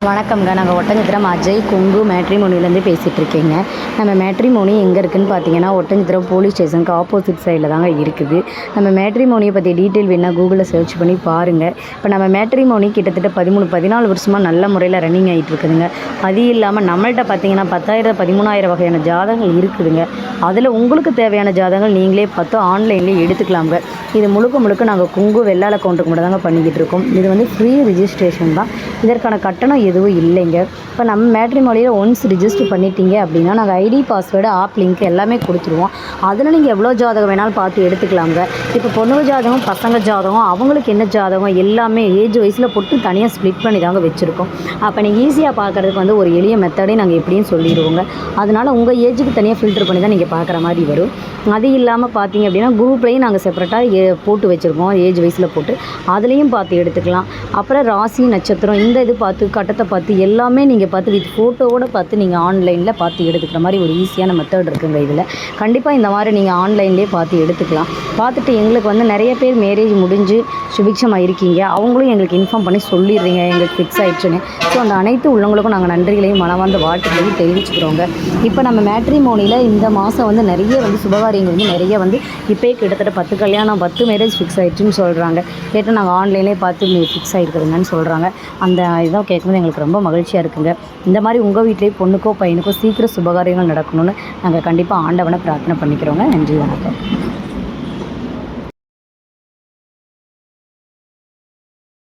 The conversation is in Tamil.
வணக்கம்ங்க. நாங்கள் ஒட்டஞ்சத்திரம் அஜய் கொங்கு மேட்ரிமோனிலேருந்து பேசிகிட்டு இருக்கேங்க. நம்ம மேட்ரிமோனி எங்கே இருக்குதுன்னு பார்த்தீங்கன்னா, ஒட்டஞ்சத்திரம் போலீஸ் ஸ்டேஷனுக்கு ஆப்போசிட் சைடில் தாங்க இருக்குது. நம்ம மேட்ரிமோனியை பற்றி டீட்டெயில் வேணால் கூகுளில் சர்ச் பண்ணி பாருங்கள். இப்போ நம்ம மேட்ரிமோனி கிட்டத்தட்ட 13-14 வருஷமாக நல்ல முறையில் ரன்னிங் ஆகிட்டு இருக்குதுங்க. அது இல்லாமல் நம்மள்கிட்ட பார்த்தீங்கன்னா 10,000-13,000 வகையான ஜாதகங்கள் இருக்குதுங்க. அதில் உங்களுக்கு தேவையான ஜாதகங்கள் நீங்களே பார்த்து ஆன்லைன்லேயே எடுத்துக்கலாங்க. இது முழுக்க நாங்கள் கொங்கு வெள்ளாள கவுண்ட்டுக்கு மட்டும் தாங்க பண்ணிக்கிட்டு இருக்கோம். இது வந்து ஃப்ரீ ரிஜிஸ்ட்ரேஷன் தான். இதற்கான கட்டணம் எதுவும் இல்லைங்க. இப்போ நம்ம மேட்ரிமோனியில் ஒன்ஸ் ரிஜிஸ்டர் பண்ணிட்டீங்க அப்படின்னா நாங்கள் ஐடி பாஸ்வேர்டு ஆப் லிங்க் எல்லாமே கொடுத்துருவோம். அதில் நீங்கள் எவ்வளோ ஜாதகம் வேணாலும் பார்த்து எடுத்துக்கலாங்க. இப்போ பொண்ணுங்க ஜாதகம், பசங்க ஜாதகம், அவங்களுக்கு என்ன ஜாதகம் எல்லாமே ஏஜ் வயசில் போட்டு தனியாக ஸ்ப்ளிட் பண்ணி தாங்க வச்சுருக்கோம். அப்போ நீங்கள் ஈஸியாக பார்க்குறதுக்கு வந்து ஒரு எளிய மெத்தடே நாங்கள் எப்படின்னு சொல்லிடுவோங்க. அதனால் உங்கள் ஏஜுக்கு தனியாக ஃபில்டர் பண்ணி தான் நீங்கள் பார்க்குற மாதிரி வரும். அது இல்லாமல் பார்த்தீங்க அப்படின்னா குரூப்லேயும் நாங்கள் செப்பரேட்டாக போட்டு வச்சுருக்கோம். ஏஜ் வயசில் போட்டு அதுலேயும் பார்த்து எடுத்துக்கலாம். அப்புறம் ராசி, நட்சத்திரம் இந்த இது பார்த்து கட்டத்தை பார்த்து எல்லாமே நீங்கள் பார்த்து வித் ஃபோட்டோவோடு பார்த்து நீங்கள் ஆன்லைனில் பார்த்து எடுத்துக்கிற மாதிரி ஒரு ஈஸியான மெத்தட் இருக்குங்க. இதில் கண்டிப்பாக இந்த மாதிரி நீங்கள் ஆன்லைன்லேயே பார்த்து எடுத்துக்கலாம். பார்த்துட்டு எங்களுக்கு வந்து நிறைய பேர் மேரேஜ் முடிஞ்சு சுபிக்ஷமாக இருக்கீங்க, அவங்களும் எங்களுக்கு இன்ஃபார்ம் பண்ணி சொல்லிடுறீங்க எங்களுக்கு ஃபிக்ஸ் ஆகிடுச்சுன்னு. ஸோ அந்த அனைத்து உள்ளவங்களுக்கும் நாங்கள் நன்றிகளையும் மனமார்ந்த வாழ்த்துக்களையும் தெரிவிச்சுக்கிறோங்க. இப்போ நம்ம மேட்ரிமோனியில் இந்த மாதம் வந்து நிறைய வந்து சுபகாரியங்கள் வந்து நிறைய வந்து இப்போயே கிட்டத்தட்ட 10 கல்யாணம் 10 மேரேஜ் ஃபிக்ஸ் ஆகிடுச்சுன்னு சொல்கிறாங்க. கேட்டு நாங்கள் ஆன்லைன்லேயே பார்த்து ஃபிக்ஸ் ஆகிருக்குதுங்கன்னு சொல்கிறாங்க. அந்த இதான் கேட்கும்போது எங்களுக்கு ரொம்ப மகிழ்ச்சியாக இருக்குங்க. இந்த மாதிரி உங்கள் வீட்லேயே பொண்ணுக்கோ பையனுக்கோ சீக்கிரம் சுபகாரியங்கள் நடக்கணும்னு நாங்கள் கண்டிப்பாக ஆண்டவனை பிரார்த்தனை பண்ணிக்கிறோங்க. நன்றி, வணக்கம்.